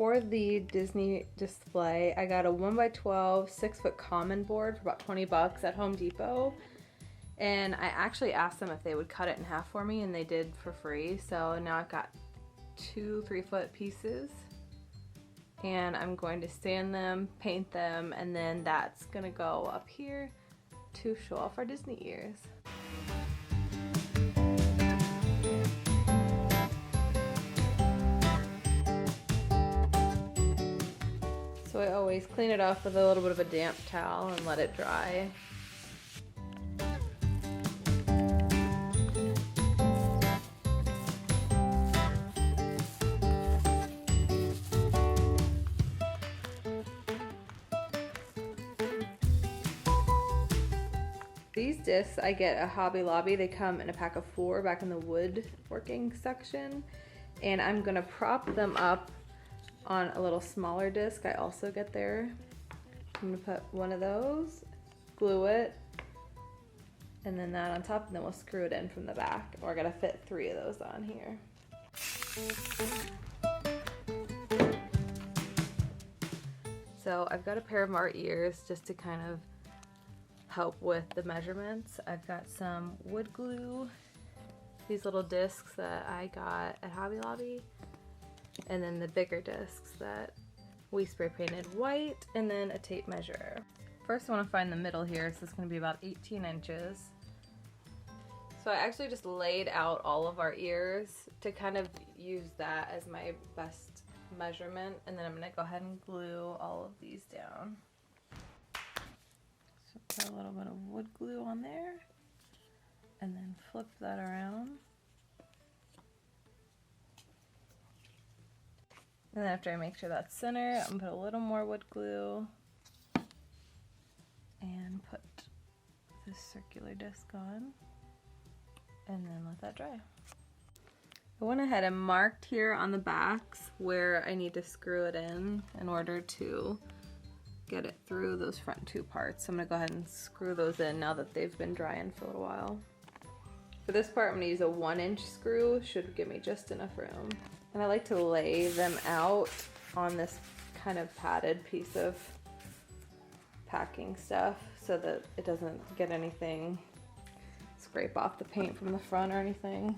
for the Disney display, I got a 1x12 6-foot common board for about 20 bucks at Home Depot. And I actually asked them if they would cut it in half for me, and they did for free. So now I've got 2 3-foot pieces, and I'm going to sand them, paint them, and then that's gonna go up here to show off our Disney ears. So I always clean it off with a little bit of a damp towel and let it dry. These discs I get at Hobby Lobby. They come in a pack of 4 back in the woodworking section. And I'm gonna prop them up on a little smaller disc I also get there. I'm gonna put one of those, glue it, and then that on top, and then we'll screw it in from the back. We're gonna fit 3 of those on here. So I've got a pair of our ears just to kind of help with the measurements. I've got some wood glue, these little discs that I got at Hobby Lobby, and then the bigger discs that we spray painted white, and then a tape measure. First I want to find the middle here, so it's going to be about 18 inches. So I actually just laid out all of our ears to kind of use that as my best measurement, and then I'm going to go ahead and glue all of these down. So put a little bit of wood glue on there, and then flip that around. And then after I make sure that's center, I'm gonna put a little more wood glue and put this circular disc on, and then let that dry. I went ahead and marked here on the backs where I need to screw it in order to get it through those front 2 parts. So I'm gonna go ahead and screw those in now that they've been drying for a little while. For this part, I'm gonna use a 1-inch screw, should give me just enough room. And I like to lay them out on this kind of padded piece of packing stuff so that it doesn't get anything, scrape off the paint from the front or anything.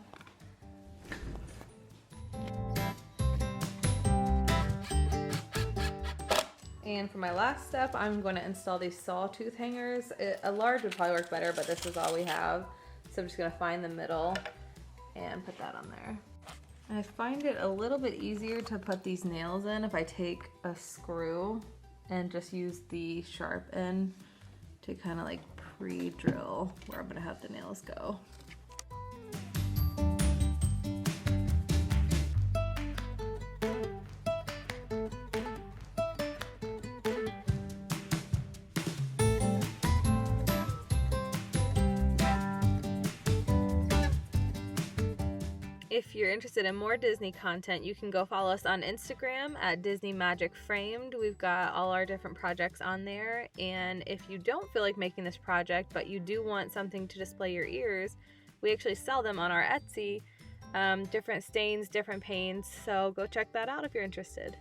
And for my last step, I'm going to install these sawtooth hangers. A large would probably work better, but this is all we have. So I'm just going to find the middle and put that on there. I find it a little bit easier to put these nails in if I take a screw and just use the sharp end to kind of like pre-drill where I'm going to have the nails go. If you're interested in more Disney content, you can go follow us on Instagram at Disney Magic Framed. We've got all our different projects on there. And if you don't feel like making this project, but you do want something to display your ears, we actually sell them on our Etsy, different stains, different paints. So go check that out if you're interested.